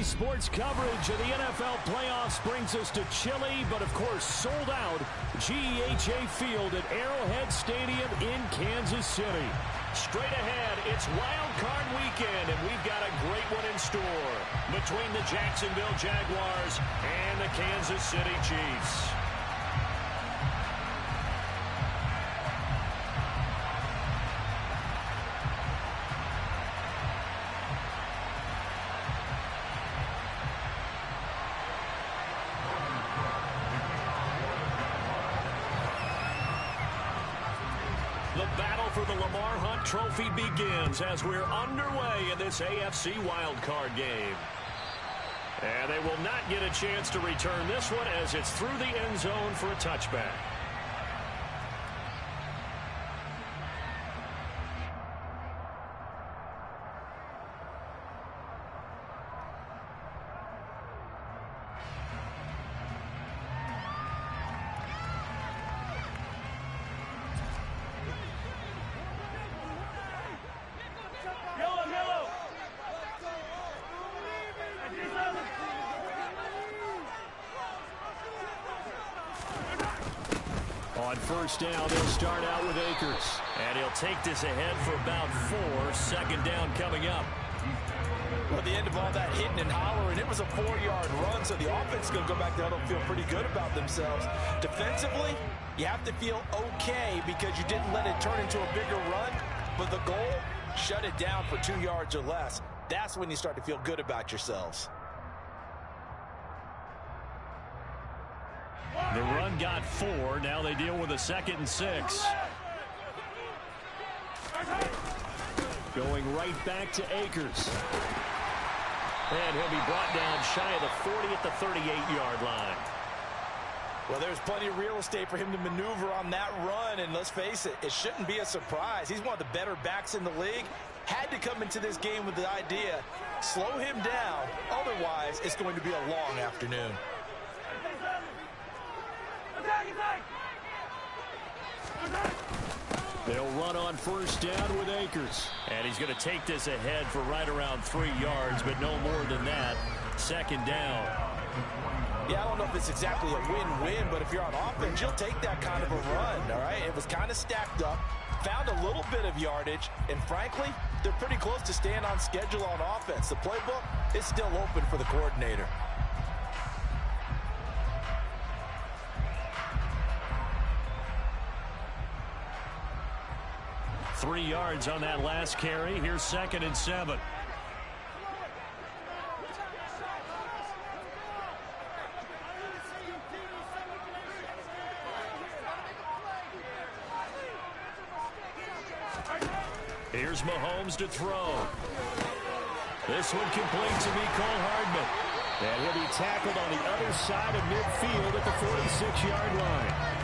Today's sports coverage of the NFL playoffs brings us to chilly, but of course sold out, GEHA Field at Arrowhead Stadium in Kansas City. Straight ahead, it's Wildcard weekend, and we've got a great one in store between the Jacksonville Jaguars and the Kansas City Chiefs. The battle for the Lamar Hunt Trophy begins as we're underway in this AFC wildcard game. And they will not get a chance to return this one as it's through the end zone for a touchback. On first down, they'll start out with Akers. And he'll take this ahead for about 4. Second down coming up. Well, at the end of all that hitting and hollering, it was a 4-yard run, so the offense is going to go back there and feel pretty good about themselves. Defensively, you have to feel okay because you didn't let it turn into a bigger run. But the goal, shut it down for 2 yards or less. That's when you start to feel good about yourselves. The run got 4. Now they deal with a 2nd and 6. Going right back to Akers. And he'll be brought down shy of the 40 at the 38-yard line. Well, there's plenty of real estate for him to maneuver on that run. And let's face it, it shouldn't be a surprise. He's one of the better backs in the league. Had to come into this game with the idea, slow him down. Otherwise, it's going to be a long afternoon. They'll run on first down with Akers. And he's going to take this ahead for right around 3 yards, but no more than that. Second down. Yeah, I don't know if it's exactly a win-win, but if you're on offense, you'll take that kind of a run, all right? It was kind of stacked up, found a little bit of yardage, and frankly, they're pretty close to staying on schedule on offense. The playbook is still open for the coordinator. 3 yards on that last carry. Here's 2nd and 7. Here's Mahomes to throw. This one complete to Mecole Hardman. And he'll be tackled on the other side of midfield at the 46-yard line.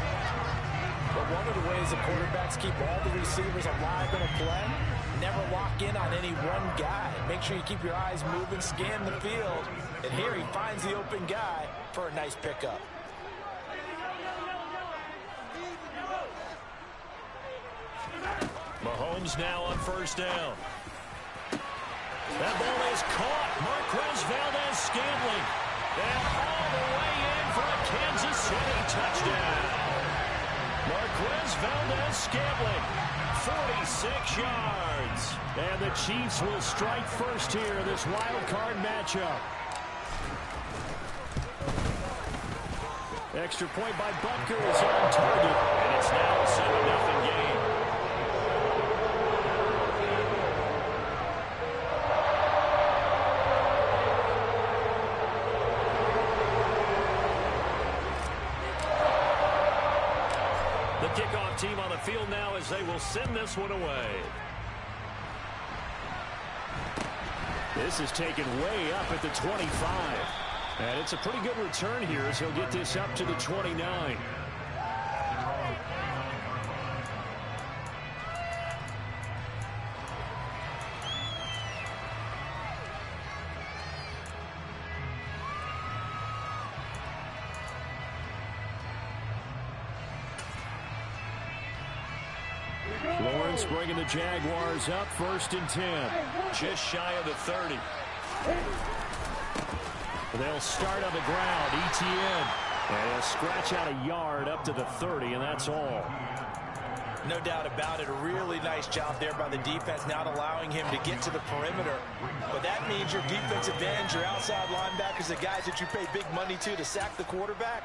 But one of the ways the quarterbacks keep all the receivers alive in a play, never lock in on any one guy. Make sure you keep your eyes moving, scan the field. And here he finds the open guy for a nice pickup. Mahomes now on first down. That ball is caught. Marquez Valdes-Scantling. And all the way in for a Kansas City touchdown. Marquez Valdes-Scantling, 46 yards. And the Chiefs will strike first here in this wild card matchup. Extra point by Butker is on target. And it's now a 7-0 game. Kickoff team on the field now as they will send this one away. This is taken way up at the 25. And it's a pretty good return here as he'll get this up to the 29. Lawrence bringing the Jaguars up 1st and 10. Just shy of the 30. They'll start on the ground. ETN. And he'll scratch out a yard up to the 30, and that's all. No doubt about it. A really nice job there by the defense, not allowing him to get to the perimeter. But that means your defensive ends, your outside linebackers, the guys that you pay big money to sack the quarterback,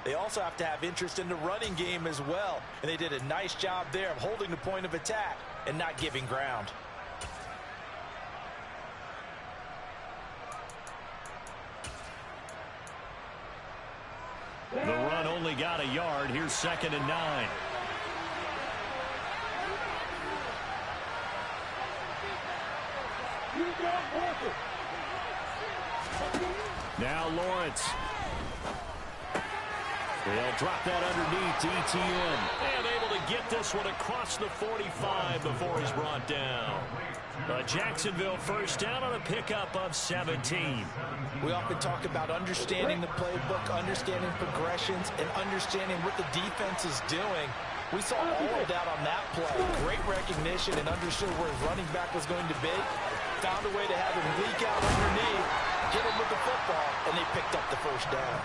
they also have to have interest in the running game as well. And they did a nice job there of holding the point of attack and not giving ground. The run only got a yard. Here's 2nd and 9. Now Lawrence. They'll drop that underneath to ETN. And able to get this one across the 45 before he's brought down. A Jacksonville first down on a pickup of 17. We often talk about understanding the playbook, understanding progressions, and understanding what the defense is doing. We saw all of that on that play. Great recognition and understood where his running back was going to be. Found a way to have him leak out underneath, get him with the football, and they picked up the first down.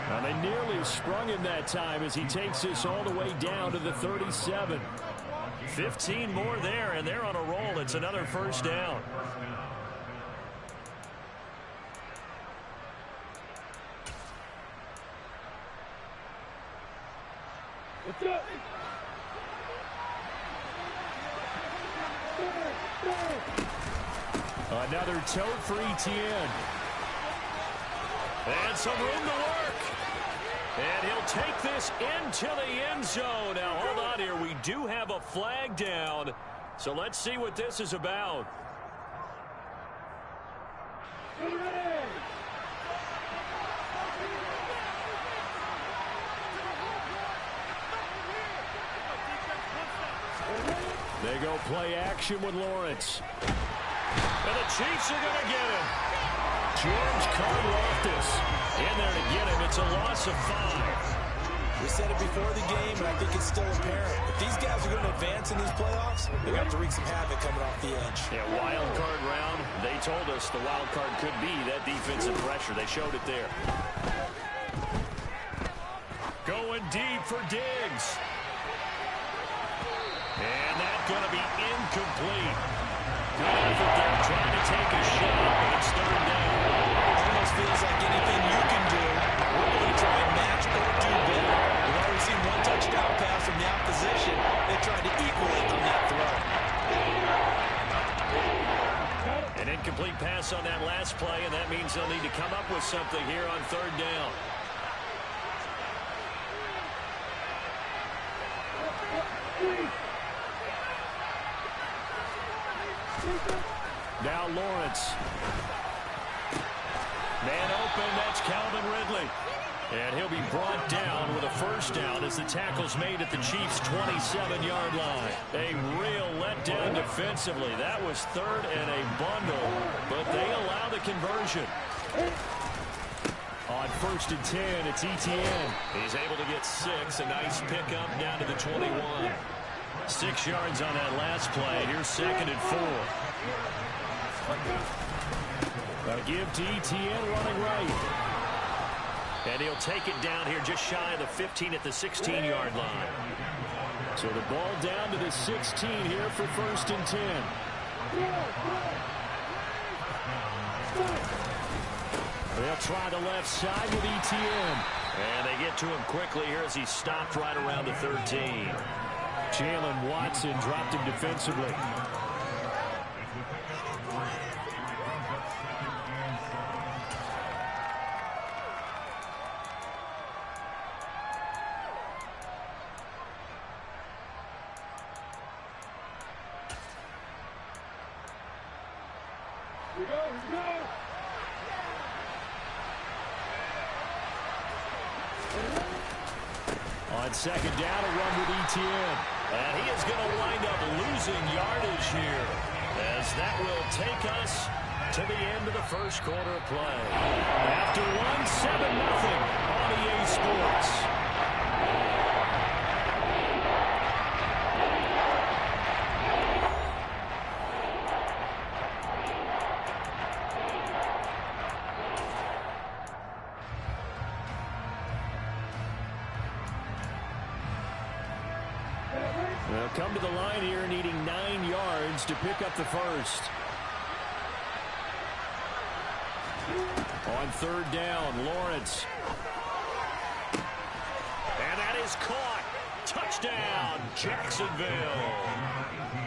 Now they nearly sprung him that time as he takes this all the way down to the 37. 15 more there, and they're on a roll. It's another first down. What's up? Another tote for ETN. And some room to work. And he'll take this into the end zone. Now, hold on here. We do have a flag down. So let's see what this is about. They go play action with Lawrence. And the Chiefs are going to get him. George Karlaftis in there to get him. It's a loss of 5. We said it before the game, and I think it's still apparent. If these guys are going to advance in these playoffs, they're going to have to wreak some havoc coming off the edge. Yeah, wild card round. They told us the wild card could be that defensive pressure. They showed it there. Going deep for Diggs. And that's going to be incomplete. Good effort there, trying to take a shot, but it's 3rd down. It almost feels like anything you can do, we're going to try and match or do better. We've already seen one touchdown pass from the opposition. They tried to equal it on that throw. An incomplete pass on that last play, and that means they'll need to come up with something here on 3rd down. Now Lawrence. Man open, that's Calvin Ridley. And he'll be brought down with a first down as the tackle's made at the Chiefs' 27-yard line. A real letdown defensively. That was 3rd and a bundle, but they allow the conversion. On 1st and 10, it's ETN. He's able to get 6. A nice pickup down to the 21. 6 yards on that last play. Here's 2nd and 4. They'll give to ETN running right. And he'll take it down here just shy of the 15 at the 16-yard line. So the ball down to the 16 here for 1st and 10. They'll try the left side with ETN. And they get to him quickly here as he stopped right around the 13. Jalen Watson dropped him defensively. Here we go. On 2nd down, a run with ETN. And he is going to wind up losing yardage here, as that will take us to the end of the first quarter of play. After 7-0 on EA Sports. They'll come to the line here needing 9 yards to pick up the first. On third down, Lawrence. And that is caught. Touchdown, Jacksonville.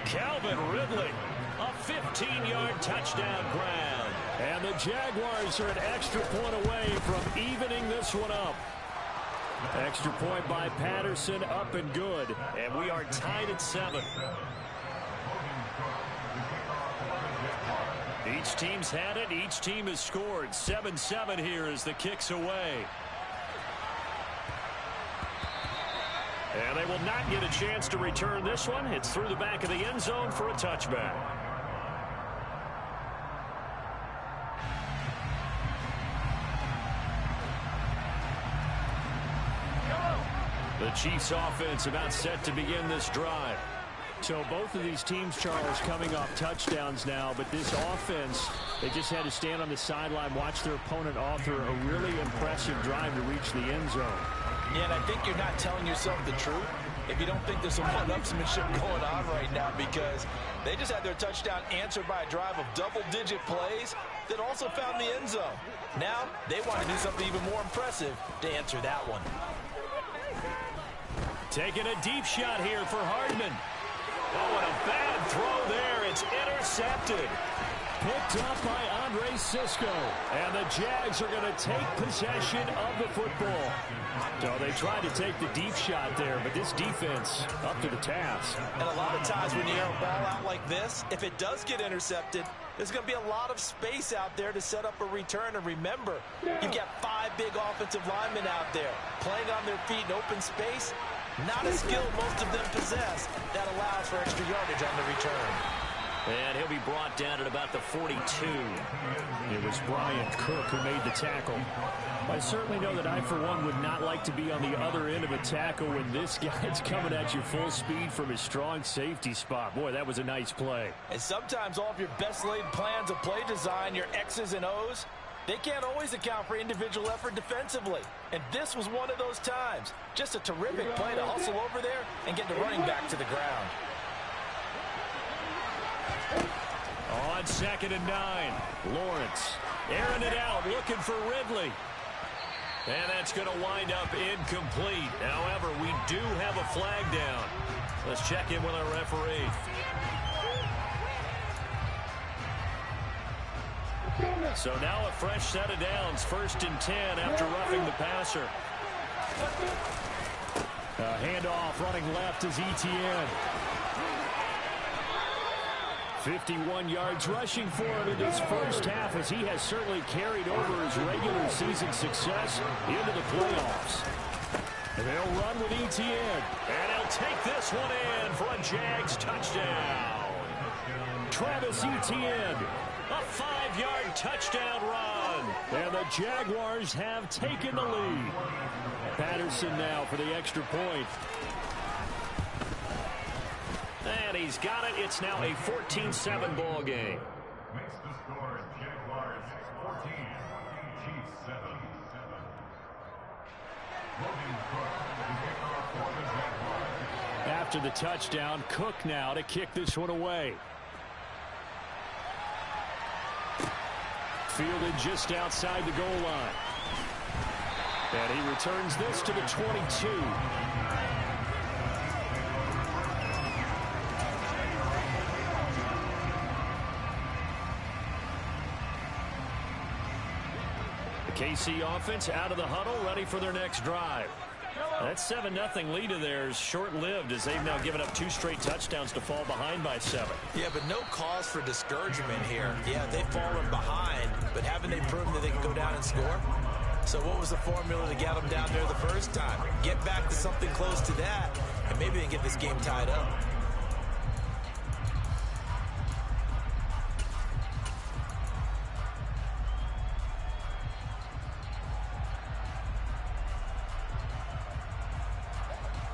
Calvin Ridley, a 15-yard touchdown grab. And the Jaguars are an extra point away from evening this one up. Extra point by Patterson, up and good. And we are tied at 7. Each team's had it. Each team has scored. 7-7 here as the kick's away. And they will not get a chance to return this one. It's through the back of the end zone for a touchback. The Chiefs offense about set to begin this drive. So both of these teams, Charles, coming off touchdowns now, but this offense, they just had to stand on the sideline, watch their opponent author a really impressive drive to reach the end zone. Yeah, and I think you're not telling yourself the truth if you don't think there's some one-upsmanship going on right now, because they just had their touchdown answered by a drive of double-digit plays that also found the end zone. Now they want to do something even more impressive to answer that one. Taking a deep shot here for Hardman. Oh, and a bad throw there. It's intercepted. Picked up by Andre Sisco. And the Jags are going to take possession of the football. So they tried to take the deep shot there, but this defense up to the task. And a lot of times when you air a ball out like this, if it does get intercepted, there's going to be a lot of space out there to set up a return. And remember, you've got 5 big offensive linemen out there playing on their feet in open space. Not a skill most of them possess that allows for extra yardage on the return. And he'll be brought down at about the 42. It was Brian Cook who made the tackle. I certainly know that I, for one, would not like to be on the other end of a tackle when this guy's coming at you full speed from his strong safety spot. Boy, that was a nice play. And sometimes all of your best laid plans of play design, your X's and O's, they can't always account for individual effort defensively. And this was one of those times. Just a terrific play to hustle over there and get the running back to the ground. On 2nd and 9, Lawrence airing it out, looking for Ridley. And that's going to wind up incomplete. However, we do have a flag down. Let's check in with our referee. So now a fresh set of downs, 1st and 10 after roughing the passer. Handoff running left is Etienne. 51 yards rushing for him in his first half, as he has certainly carried over his regular season success into the playoffs. And they'll run with Etienne. And he'll take this one in for a Jags touchdown. Travis Etienne. A 5-yard touchdown run. And the Jaguars have taken the lead. Patterson now for the extra point. And he's got it. It's now a 14-7 ball game. Makes the score Jaguars 14, Chiefs 7. After the touchdown, Cook now to kick this one away. Fielded just outside the goal line. And he returns this to the 22. The KC offense out of the huddle, ready for their next drive. That 7-0 lead of theirs short-lived, as they've now given up 2 straight touchdowns to fall behind by 7. Yeah, but no cause for discouragement here. Yeah, they've fallen behind, but haven't they proven that they can go down and score? So what was the formula to get them down there the first time? Get back to something close to that, and maybe they can get this game tied up.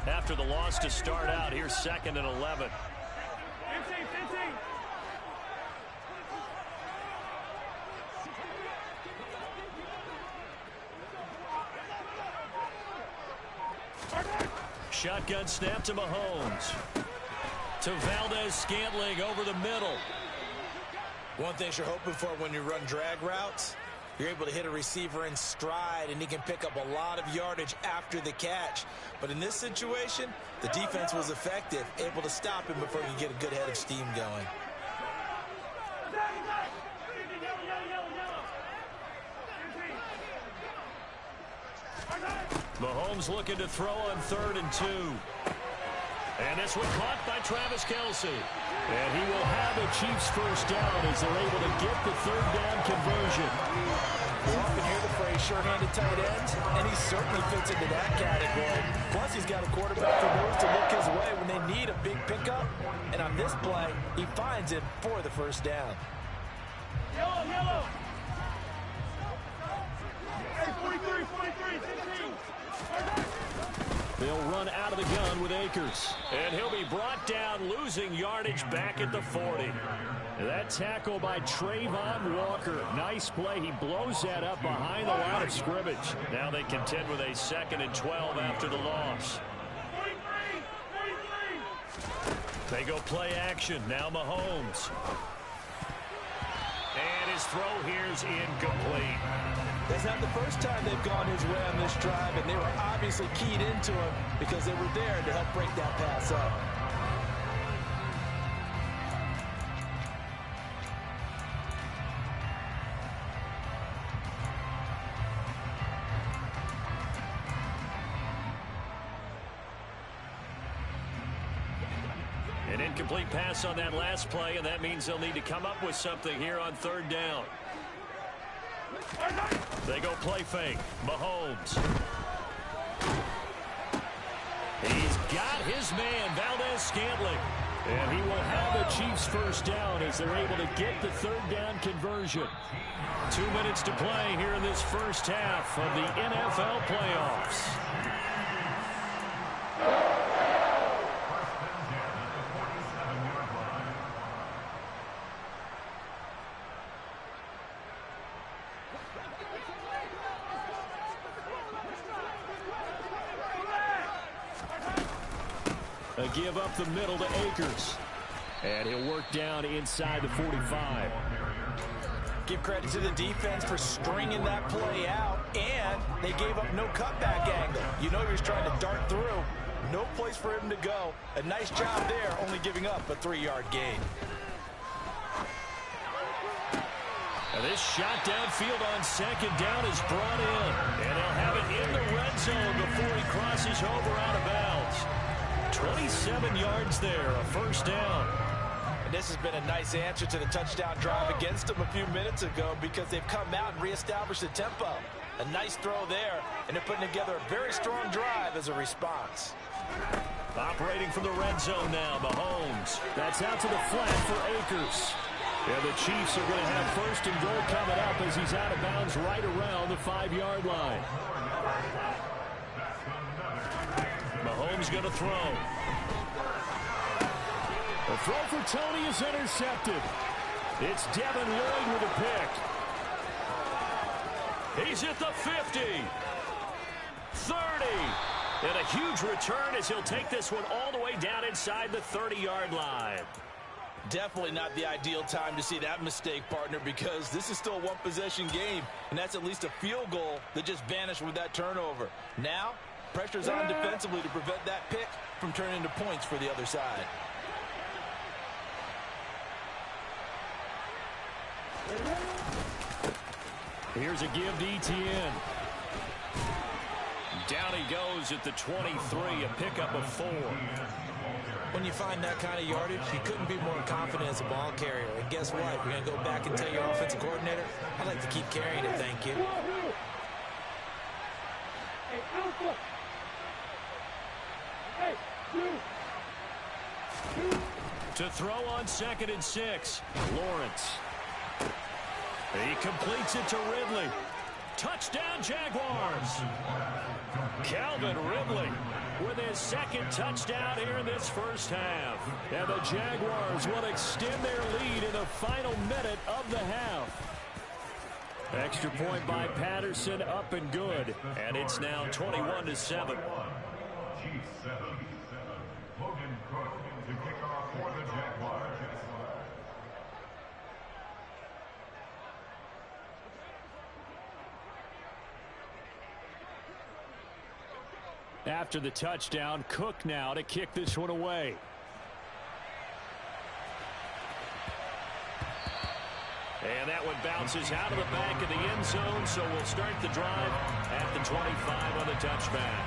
After the loss to start out, here's 2nd and 11. Shotgun snap to Mahomes. To Valdez-Scantling over the middle. One thing you're hoping for when you run drag routes, you're able to hit a receiver in stride, and he can pick up a lot of yardage after the catch. But in this situation, the defense was effective, able to stop him before he could get a good head of steam going. Mahomes looking to throw on 3rd and 2. And this one caught by Travis Kelce. And he will have a Chiefs first down as they're able to get the 3rd down conversion. We often hear the phrase sure-handed tight ends, and he certainly fits into that category. Plus, he's got a quarterback who knows to look his way when they need a big pickup. And on this play, he finds him for the first down. Yellow, yellow. Hey, 43, 16. They'll run out of the gun with Akers. And he'll be brought down, losing yardage back at the 40. That tackle by Trayvon Walker. Nice play. He blows that up behind the line of scrimmage. Now they contend with a 2nd and 12 after the loss. They go play action. Now Mahomes. And his throw here is incomplete. That's not the first time they've gone his way on this drive, and they were obviously keyed into him because they were there to help break that pass up. An incomplete pass on that last play, and that means they'll need to come up with something here on 3rd down. They go play fake. Mahomes. He's got his man, Valdez-Scantling. And he will have the Chiefs first down as they're able to get the 3rd down conversion. 2 minutes to play here in this first half of the NFL playoffs. A give up the middle to Akers. And he'll work down inside the 45. Give credit to the defense for stringing that play out, and they gave up no cutback angle. You know he was trying to dart through. No place for him to go. A nice job there, only giving up a 3-yard gain. And this shot downfield on 2nd down is brought in. And he'll have it in the red zone before he crosses over out of bounds. 27 yards there, a first down. And this has been a nice answer to the touchdown drive against them a few minutes ago because they've come out and reestablished the tempo. A nice throw there, and they're putting together a very strong drive as a response. Operating from the red zone now, Mahomes. That's out to the flat for Akers. And the Chiefs are going to have 1st and goal coming up as he's out of bounds right around the 5-yard line. Mahomes going to throw. The throw for Tony is intercepted. It's Devin Lloyd with a pick. He's at the 50. 30. And a huge return as he'll take this one all the way down inside the 30-yard line. Definitely not the ideal time to see that mistake, partner, because this is still a one-possession game, and that's at least a field goal that just vanished with that turnover. Now, pressure's on defensively to prevent that pick from turning into points for the other side. Here's a give to Etienne. Down he goes at the 23, a pickup of 4. When you find that kind of yardage, you couldn't be more confident as a ball carrier. And guess what? You're going to go back and tell your offensive coordinator, I'd like to keep carrying it, thank you. To throw on 2nd and 6, Lawrence. He completes it to Ridley. Touchdown, Jaguars. Calvin Ridley with his 2nd touchdown here in this first half. And the Jaguars will extend their lead in the final minute of the half. Extra point by Patterson, up and good. And it's now 21-7. Chiefs 7. Logan Cook to kick off After the touchdown, Cook now to kick this one away. And that one bounces out of the back of the end zone, so we'll start the drive at the 25 on the touchback.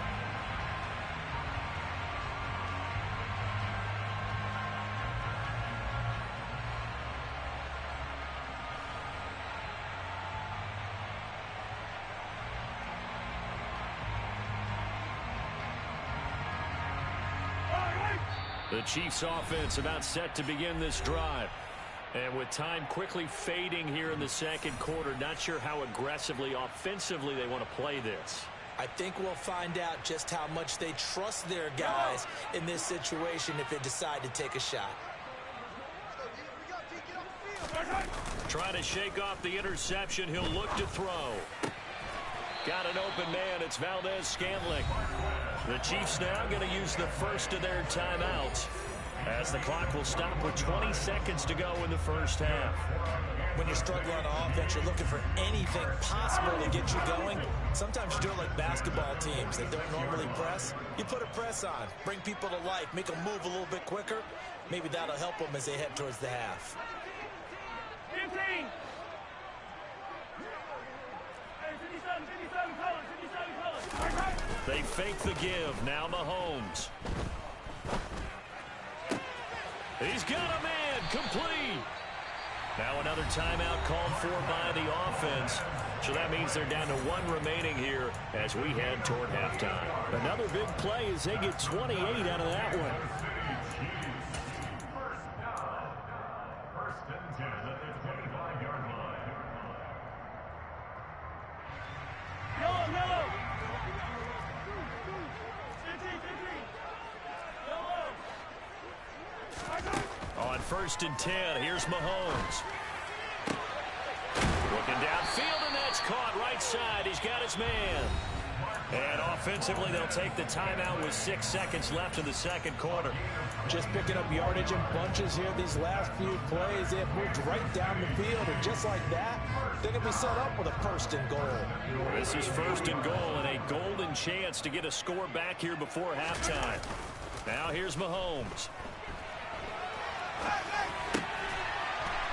The Chiefs offense about set to begin this drive. And with time quickly fading here in the second quarter, not sure how aggressively, offensively they want to play this. I think we'll find out just how much they trust their guys in this situation if they decide to take a shot. Trying to shake off the interception. He'll look to throw. Got an open man. It's Valdez-Scantling. The Chiefs now going to use the first of their timeouts as the clock will stop with 20 seconds to go in the first half. When you're struggling on offense, you're looking for anything possible to get you going. Sometimes you do it like basketball teams that don't normally press. You put a press on, bring people to life, make them move a little bit quicker. Maybe that'll help them as they head towards the half. 15. Hey, 57 colors, 57 colors. They fake the give. Now Mahomes. He's got a man. Complete. Now another timeout called for by the offense. So that means they're down to one remaining here as we head toward halftime. Another big play as they get 28 out of that one. First and 10 at the 25-yard line. Yellow. 15. Yellow. On first and 10, here's Mahomes. Looking downfield, and that's caught right side. He's got his man. And offensively, they'll take the timeout with 6 seconds left in the second quarter. Just picking up yardage in bunches here these last few plays. They have moved right down the field, and just like that, they're going to be set up with a first and goal. This is first and goal, and a golden chance to get a score back here before halftime. Now here's Mahomes.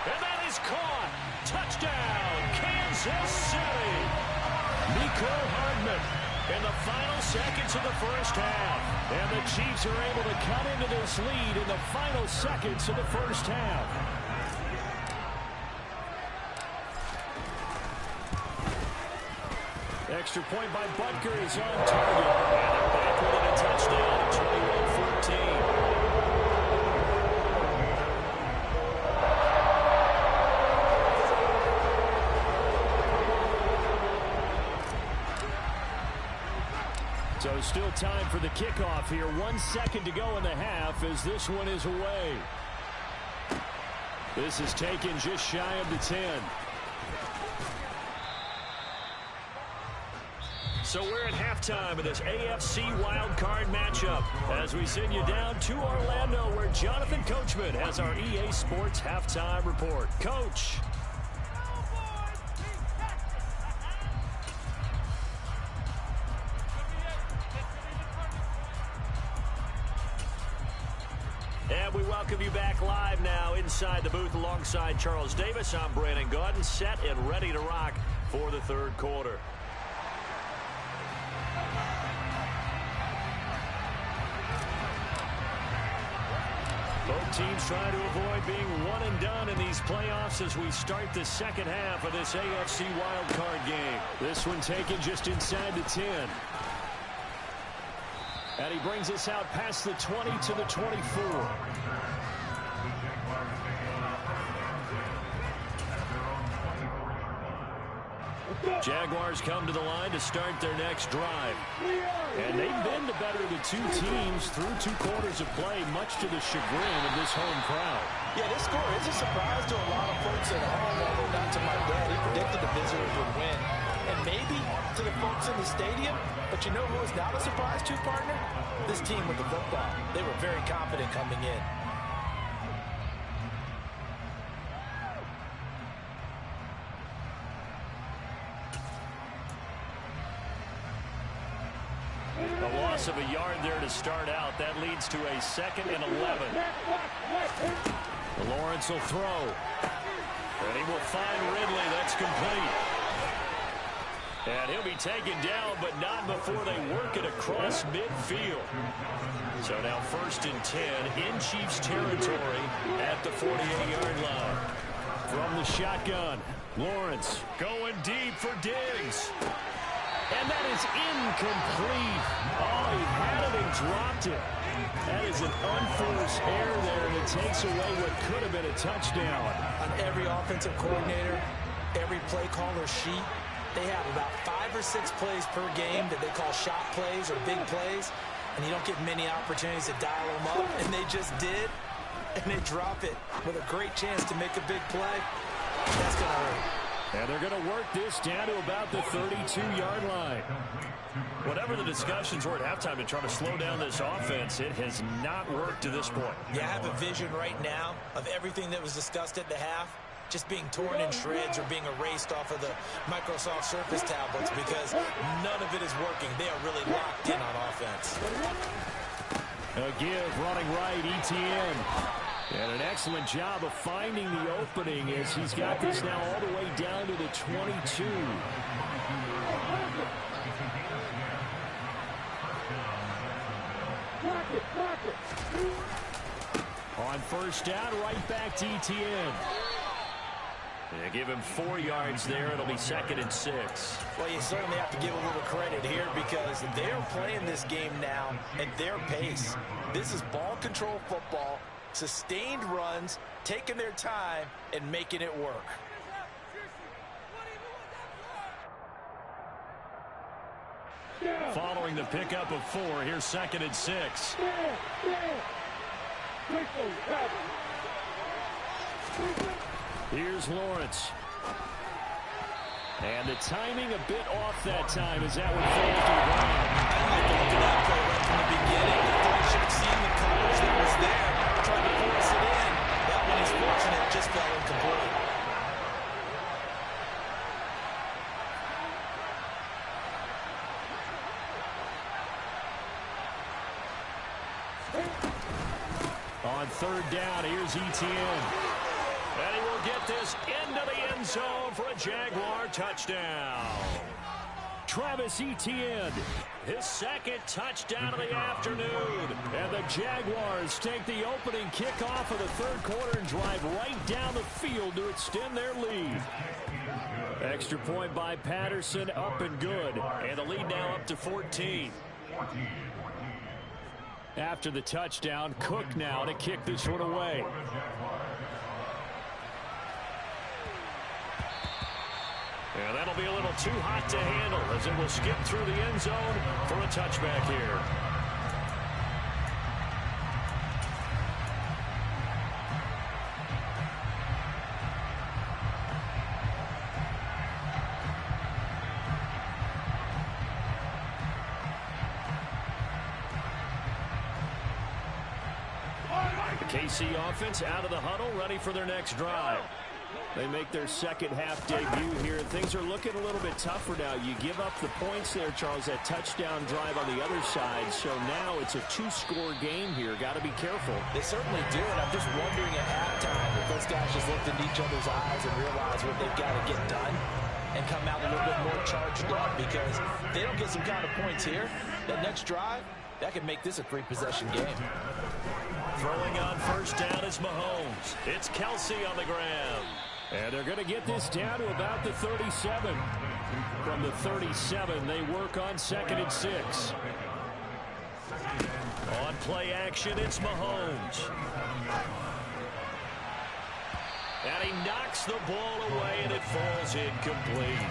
And that is caught. Touchdown, Kansas City. Nico Hardman in the final seconds of the first half. And the Chiefs are able to cut into this lead in the final seconds of the first half. Extra point by Butker is on target. And they're back with a touchdown, 21-14. So still time for the kickoff here. 1 second to go in the half as this one is away. This is taken just shy of the 10. So we're at halftime of this AFC Wildcard matchup as we send you down to Orlando where Jonathan Coachman has our EA Sports halftime report. Coach. And we welcome you back live now inside the booth alongside Charles Davis. I'm Brandon Gaudin, set and ready to rock for the third quarter. Both teams trying to avoid being one and done in these playoffs as we start the second half of this AFC wildcard game. This one taken just inside the 10. And he brings us out past the 20 to the 24. Jaguars come to the line to start their next drive. And they've been the better of the two teams through 2 quarters of play, much to the chagrin of this home crowd. Yeah, this score is a surprise to a lot of folks at home, although not to my dad. He predicted the visitors would win. And maybe to the folks in the stadium, but you know who is not a surprise to, partner? This team with the football. They were very confident coming in. A loss of a yard there to start out. That leads to a 2nd and 11. Lawrence will throw. And he will find Ridley. That's complete. And he'll be taken down, but not before they work it across midfield. So now 1st and 10 in Chiefs territory at the 48-yard line. From the shotgun, Lawrence going deep for Diggs. And that is incomplete. Oh, he had it and dropped it. That is an unforced error there, and it takes away what could have been a touchdown. On every offensive coordinator, every play caller sheet, they have about 5 or 6 plays per game that they call shot plays or big plays, and you don't get many opportunities to dial them up, and they just did, and they drop it with a great chance to make a big play. That's going to hurt. And they're going to work this down to about the 32-yard line. Whatever the discussions were at halftime to try to slow down this offense, it has not worked to this point. Yeah, I have a vision right now of everything that was discussed at the half just being torn in shreds or being erased off of the Microsoft Surface tablets because none of it is working. They are really locked in on offense. A give running right, ETN. And an excellent job of finding the opening as he's got this now all the way down to the 22. On 1st down, right back to ETN. They give him 4 yards there. It'll be 2nd and 6. Well, you certainly have to give a little credit here because they're playing this game now at their pace. This is ball control football, sustained runs, taking their time, and making it work. Following the pickup of 4, here's 2nd and 6. Here's Lawrence. And the timing a bit off that time as that one falls to the ground. I like to look at that play right from the beginning. I thought he should have seen the coverage that was there, trying to force it in. That one is fortunate, just fell incomplete. On 3rd down, here's ETN. And he will get this into the end zone for a Jaguar touchdown. Travis Etienne, his 2nd touchdown of the afternoon. And the Jaguars take the opening kickoff of the 3rd quarter and drive right down the field to extend their lead. Extra point by Patterson, up and good. And the lead now up to 14. After the touchdown, Cook now to kick this one away. And that'll be a little too hot to handle as it will skip through the end zone for a touchback here. The KC offense out of the huddle, ready for their next drive. They make their 2nd half debut here, and things are looking a little bit tougher now. You give up the points there, Charles, that touchdown drive on the other side. So now it's a 2-score game here. Got to be careful. They certainly do, and I'm just wondering at halftime if those guys just looked into each other's eyes and realized what they've got to get done and come out a little bit more charged up, because if they don't get some kind of points here, that next drive, that could make this a 3-possession game. Throwing on 1st down is Mahomes. It's Kelsey on the ground. And they're going to get this down to about the 37. From the 37, they work on 2nd and 6. On play action, it's Mahomes. And he knocks the ball away, and it falls incomplete.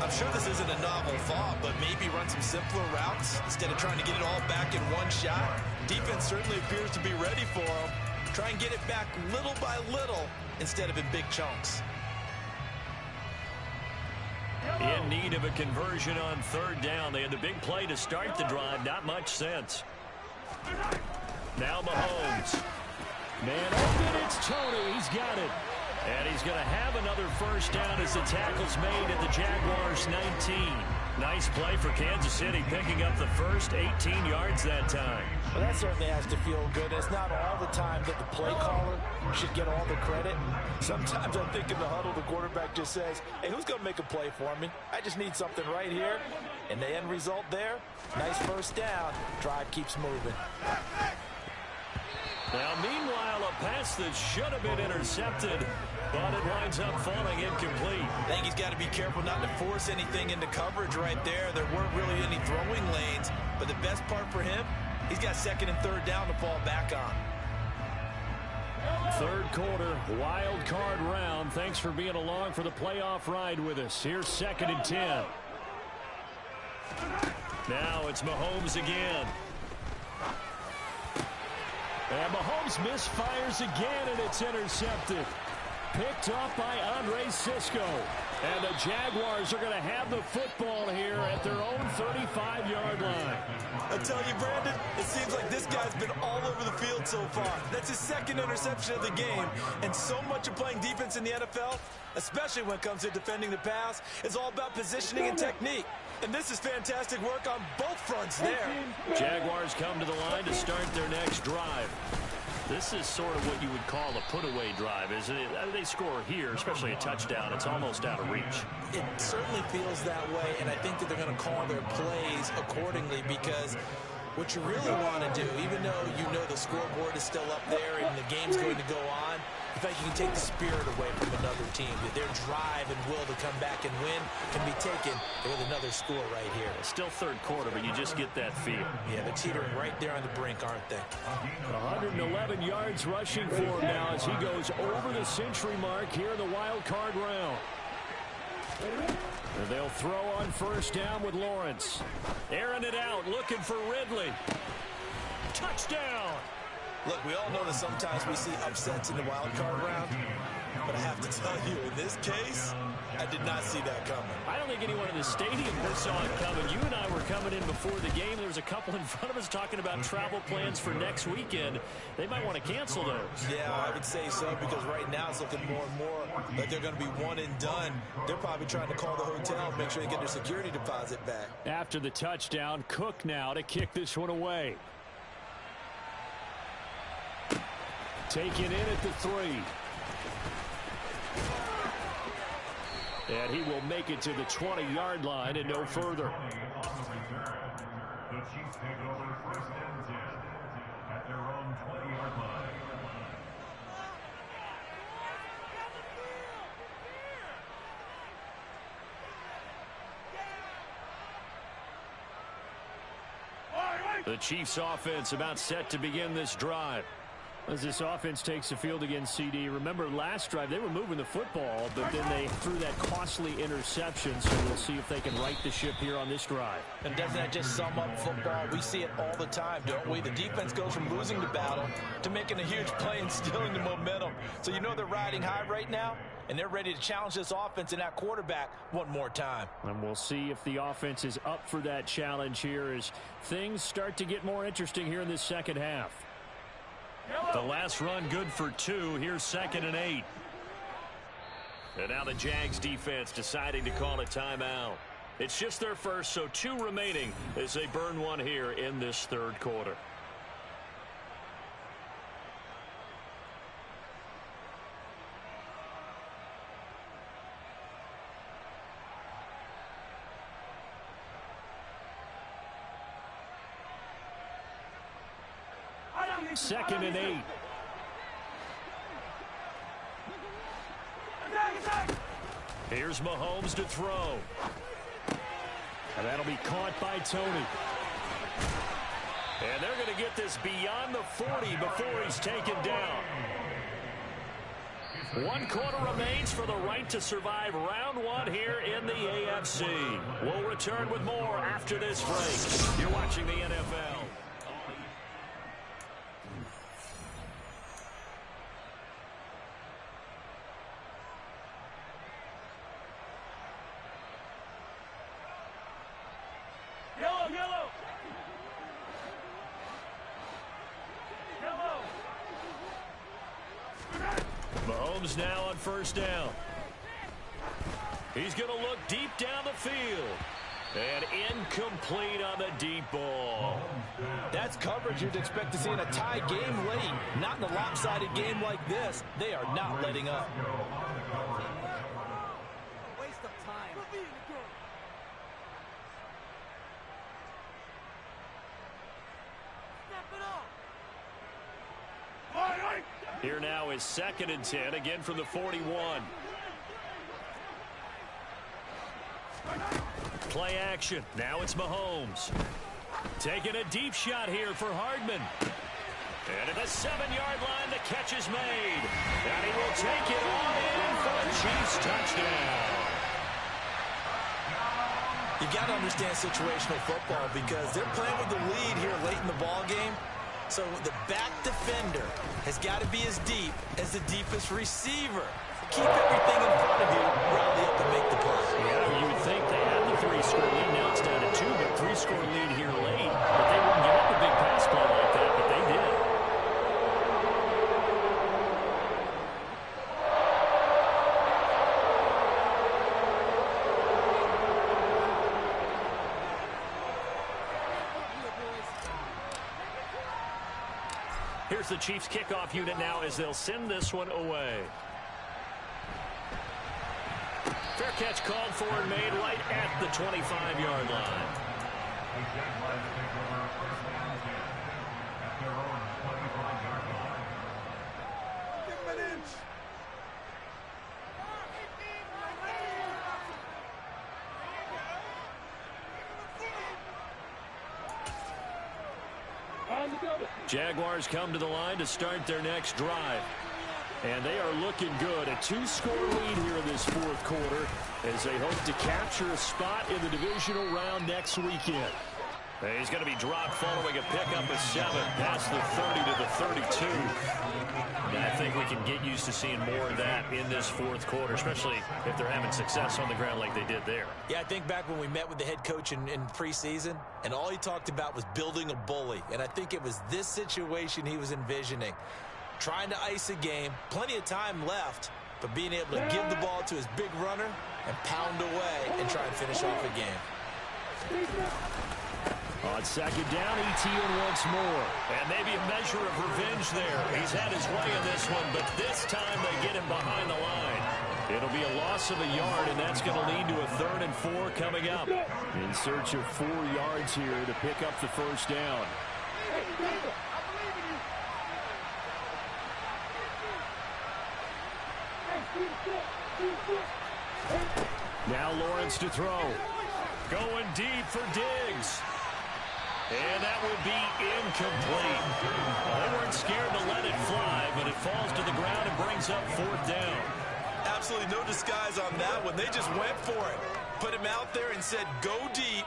I'm sure this isn't a novel thought, but maybe run some simpler routes instead of trying to get it all back in one shot. Defense certainly appears to be ready for him. Try and get it back little by little instead of in big chunks. In need of a conversion on 3rd down. They had the big play to start the drive. Not much sense. Now Mahomes. Man open, it's Tony. He's got it. And he's going to have another 1st down as the tackle's made at the Jaguars' 19. Nice play for Kansas City, picking up the first 18 yards that time. Well, that certainly has to feel good. It's not all the time that the play caller should get all the credit. Sometimes I think in the huddle, the quarterback just says, hey, who's going to make a play for me? I just need something right here. And the end result there, nice first down. Drive keeps moving. Now, meanwhile, a pass that should have been intercepted, but it winds up falling incomplete. I think he's got to be careful not to force anything into coverage right there. There weren't really any throwing lanes, but the best part for him, he's got second and third down to fall back on. Third quarter, wild card round. Thanks for being along for the playoff ride with us. Here's 2nd and 10. Now it's Mahomes again. And Mahomes misfires again, and it's intercepted. Picked off by Andre Sisco. And the Jaguars are going to have the football here at their own 35-yard line. I tell you, Brandon, it seems like this guy's been all over the field so far. That's his second interception of the game. And so much of playing defense in the NFL, especially when it comes to defending the pass, is all about positioning and technique. And this is fantastic work on both fronts there. Jaguars come to the line to start their next drive. This is sort of what you would call a put-away drive, isn't it? They score here, especially a touchdown. It's almost out of reach. It certainly feels that way, and I think that they're going to call their plays accordingly because what you really want to do, even though you know the scoreboard is still up there and the game's going to go on, in fact, you can take the spirit away from another team. Their drive and will to come back and win can be taken with another score right here. It's still third quarter, but you just get that feel. Yeah, they're teetering right there on the brink, aren't they? 111 yards rushing for him now as he goes over the century mark here in the wild card round. And they'll throw on first down with Lawrence. Airing it out, looking for Ridley. Touchdown! Look, we all know that sometimes we see upsets in the wild card round, but I have to tell you, in this case, I did not see that coming. I don't think anyone in the stadium saw it coming. You and I were coming in before the game. There was a couple in front of us talking about travel plans for next weekend. They might want to cancel those. Yeah, I would say so, because right now it's looking more and more like they're going to be one and done. They're probably trying to call the hotel and make sure they get their security deposit back. After the touchdown, Cook now to kick this one away. Taken in at the 3. And he will make it to the 20-yard line and no further. The Chiefs take over 1st and 10 at their own 20-yard line. The Chiefs offense about set to begin this drive. As this offense takes the field against CD, remember last drive they were moving the football, but then they threw that costly interception, so we'll see if they can right the ship here on this drive. And doesn't that just sum up football? We see it all the time, don't we? The defense goes from losing the battle to making a huge play and stealing the momentum. So you know they're riding high right now, and they're ready to challenge this offense and that quarterback one more time. And we'll see if the offense is up for that challenge here as things start to get more interesting here in this second half. The last run good for 2. Here's 2nd and 8. And now the Jags defense deciding to call a timeout. It's just their first, so 2 remaining as they burn one here in this third quarter. Second and 8. Here's Mahomes to throw. And that'll be caught by Tony. And they're going to get this beyond the 40 before he's taken down. 1 quarter remains for the right to survive round 1 here in the AFC. We'll return with more after this break. You're watching the NFL. Mahomes now on first down. He's going to look deep down the field. And incomplete on the deep ball. That's coverage you'd expect to see in a tie game late. Not in a lopsided game like this. They are not letting up. Waste of time. Here now is 2nd and 10, again from the 41. Play action. Now it's Mahomes. Taking a deep shot here for Hardman. And at the 7-yard line, the catch is made. And he will take it all in for a Chiefs touchdown. You got to understand situational football because they're playing with the lead here late in the ball game. So the back defender has got to be as deep as the deepest receiver. Keep everything in front of you, rally up and make the play. Yeah, you would think they had the 3-score lead. Now it's down to 2, but 3-score lead here late. But they wouldn't give up a big pass play like that, but they did. Here's the Chiefs kickoff unit now as they'll send this one away. Fair catch called for and made right at the 25-yard line. The Jaguars take over first down and 10 at their own 25-yard line. Give him an inch. Jaguars come to the line to start their next drive. And they are looking good. A 2-score lead here in this 4th quarter as they hope to capture a spot in the divisional round next weekend. He's going to be dropped following a pickup of 7 past the 30 to the 32. And I think we can get used to seeing more of that in this 4th quarter, especially if they're having success on the ground like they did there. Yeah, I think back when we met with the head coach in preseason, and all he talked about was building a bully. And I think it was this situation he was envisioning. Trying to ice a game, plenty of time left, but being able to give the ball to his big runner and pound away and try and finish off a game. On 2nd down, ETN once more. And maybe a measure of revenge there. He's had his way in this one, but this time they get him behind the line. It'll be a loss of a yard, and that's going to lead to a 3rd and 4 coming up. In search of 4 yards here to pick up the first down. Now Lawrence to throw. Going deep for Diggs. And that will be incomplete. They weren't scared to let it fly, but it falls to the ground and brings up 4th down. Absolutely no disguise on that one. They just went for it. Put him out there and said, go deep.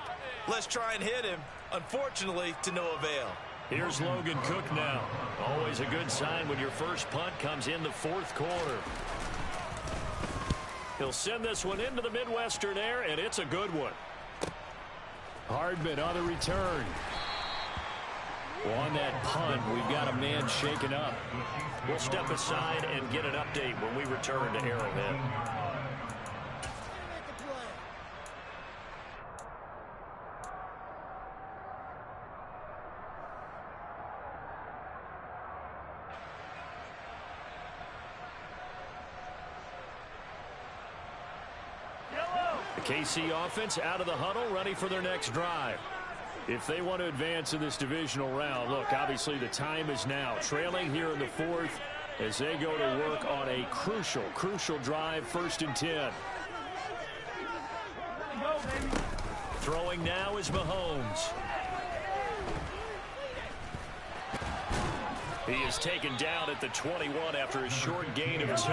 Let's try and hit him. Unfortunately, to no avail. Here's Logan Cook now. Always a good sign when your first punt comes in the 4th quarter. He'll send this one into the Midwestern air, and it's a good one. Hardman on the return. On that punt, we've got a man shaken up. We'll step aside and get an update when we return to Arrowhead. The KC offense out of the huddle, ready for their next drive. If they want to advance in this divisional round, look, obviously the time is now. Trailing here in the 4th as they go to work on a crucial drive, 1st and 10. Throwing now is Mahomes. He is taken down at the 21 after a short gain of 2.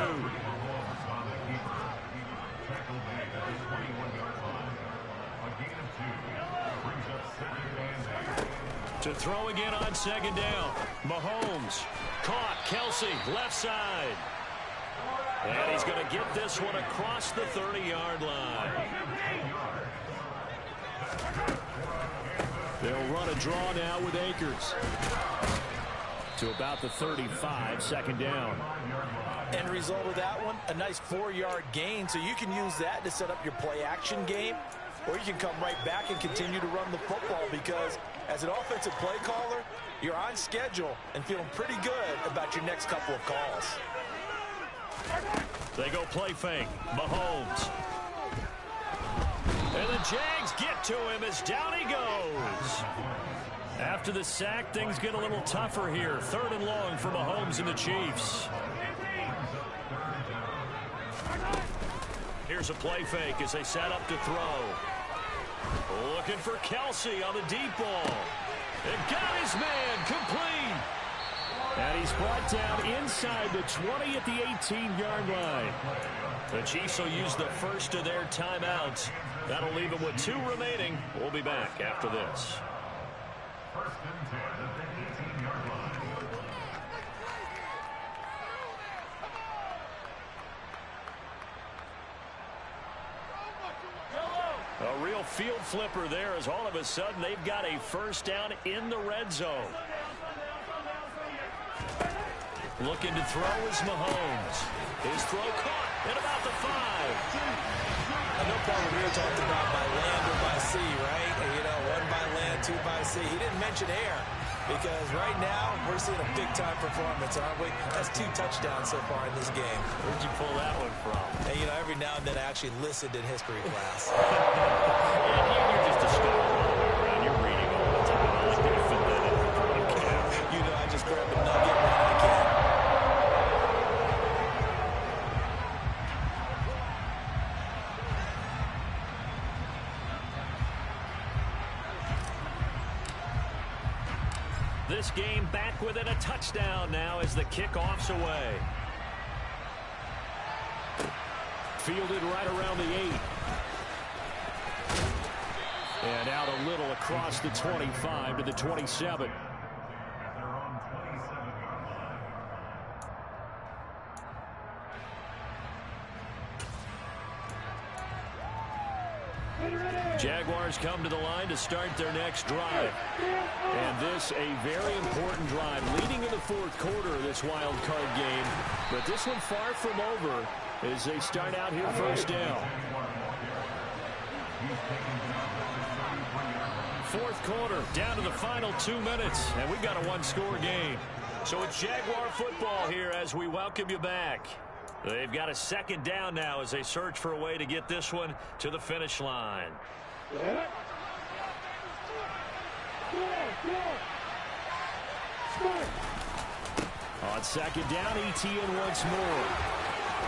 To throw again on 2nd down. Mahomes caught. Kelsey left side. And he's going to get this one across the 30-yard line. They'll run a draw now with Akers. To about the 35, 2nd down. End result of that one, a nice 4-yard gain, so you can use that to set up your play action game. or you can come right back and continue to run the football, because as an offensive play caller, you're on schedule and feeling pretty good about your next couple of calls. They go play fake. Mahomes. And the Jags get to him as down he goes. After the sack, things get a little tougher here. 3rd and long for Mahomes and the Chiefs. Here's a play fake as they set up to throw. Looking for Kelsey on the deep ball. And got his man complete. And he's brought down inside the 20 at the 18-yard line. The Chiefs will use the first of their timeouts. That'll leave them with 2 remaining. We'll be back after this. 1st and 10 at the 18-yard line. A real field flipper there, as all of a sudden they've got a first down in the red zone. Looking to throw is Mahomes. His throw caught at about the 5. No problem here talking about by land or by sea, right? You know, 1 by land, 2 by sea. He didn't mention air, because right now we're seeing a big-time performance, aren't we? That's 2 touchdowns so far in this game. Where'd you pull that one from? And, you know, every now and then I actually listened in history class. You're just a scholar all the way around. You're reading all the time. I like to fit that in the podcast. You know, I just grab a nugget when I can. This game back within a touchdown now as the kickoff's away. Fielded right around the 8. And out a little across the 25 to the 27. At their own 27-yard line. Jaguars come to the line to start their next drive. And this a very important drive leading in the 4th quarter of this wild card game. But this one far from over as they start out here first down. 4th quarter, down to the final 2 minutes. And we've got a 1-score game. So it's Jaguar football here as we welcome you back. They've got a 2nd down now as they search for a way to get this one to the finish line. On 2nd down, ETN once more.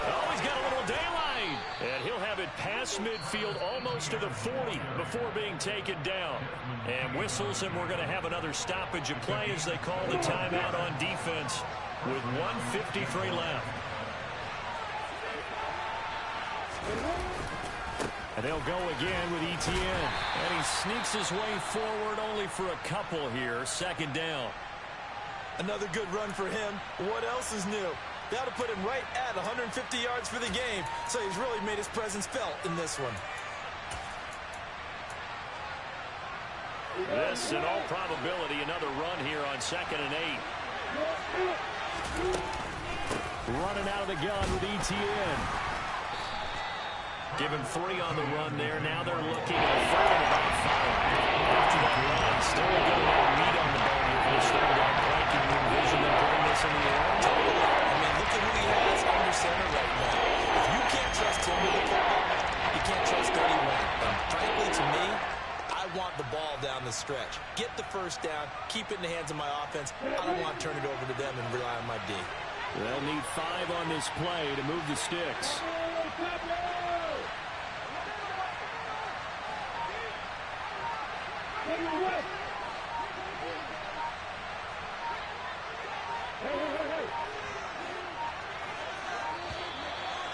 Oh, he's got a little daylight. And he'll have it past midfield almost to the 40 before being taken down. And whistles, and we're going to have another stoppage of play as they call the timeout on defense with 1:53 left. And they'll go again with ETN. And he sneaks his way forward only for a couple here. 2nd down. Another good run for him. What else is new? That'll put him right at 150 yards for the game. So he's really made his presence felt in this one. This, in all probability, another run here on 2nd and 8. Running out of the gun with ETN. Give him 3 on the run there. Now they're looking at 3rd and about 5. After that run, still a good lead on the ball here for the third down play. Can you envision them putting this in the air? Totally. I mean, look at who he has under center right now. If you can't trust him with the football, you can't trust anyone. And frankly, to me, I want the ball down the stretch. Get the first down, keep it in the hands of my offense. I don't want to turn it over to them and rely on my D. They'll need 5 on this play to move the sticks.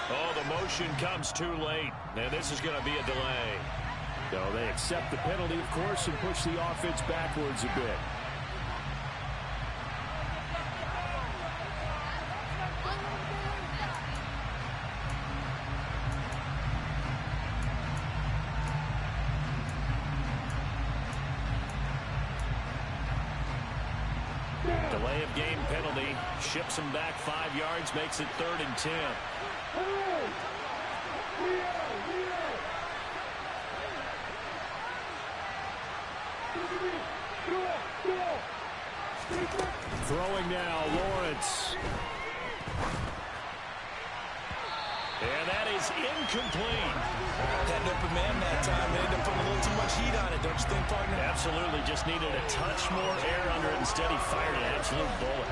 Oh, the motion comes too late, and this is going to be a delay. So they accept the penalty, of course, and push the offense backwards a bit. Delay of game penalty ships him back 5 yards, makes it 3rd and 10. Throwing now, Lawrence. And that is incomplete. That open man that time, they ended up putting a little too much heat on it, don't you think, partner? Absolutely, just needed a touch more air under it. Instead, he fired an absolute bullet.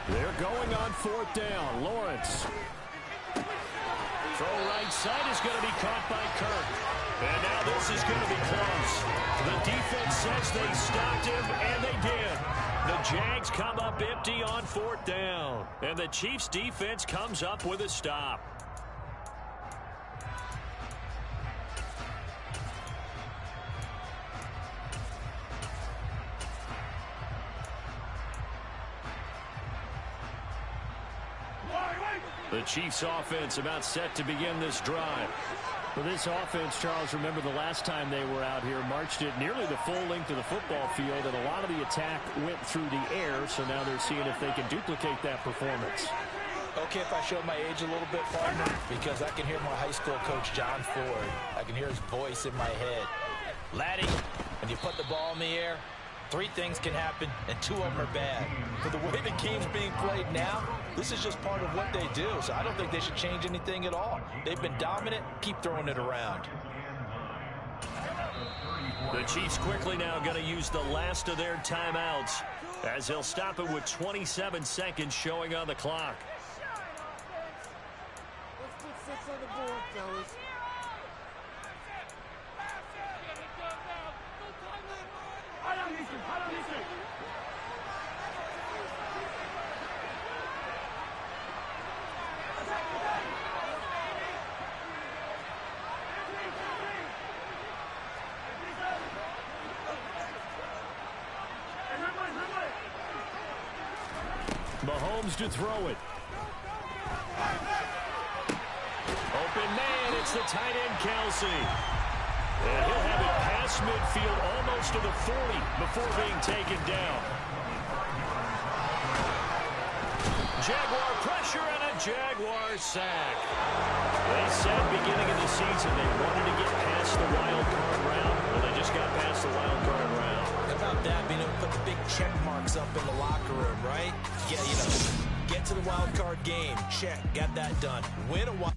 They're going on fourth down. Lawrence. Throw right side is going to be caught by Kirk. And now this is going to be close. The defense says they stopped him, and they did. The Jags come up empty on fourth down. And the Chiefs defense comes up with a stop. The Chiefs offense about set to begin this drive. For this offense, Charles, remember the last time they were out here, marched it nearly the full length of the football field, and a lot of the attack went through the air, so now they're seeing if they can duplicate that performance. Okay, if I show my age a little bit, partner, because I can hear my high school coach, John Ford. I can hear his voice in my head. Laddie, when you put the ball in the air, 3 things can happen, and 2 of them are bad. For the way the game's being played now, this is just part of what they do, so I don't think they should change anything at all. They've been dominant. Keep throwing it around. The Chiefs quickly now going to use the last of their timeouts as they'll stop it with 27 seconds showing on the clock. Let's put 6 on the board, fellas. Mahomes to throw it. Open man, it's the tight end, Kelsey. And he'll have it past midfield, almost to the 40 before being taken down. Jaguar pressure and a Jaguar sack. They said beginning of the season they wanted to get past the wild card round. Well, they just got past the wild card round. How about that, being able to put the big check marks up in the locker room, right? Yeah, get to the wild card game. Check, got that done. Win a wild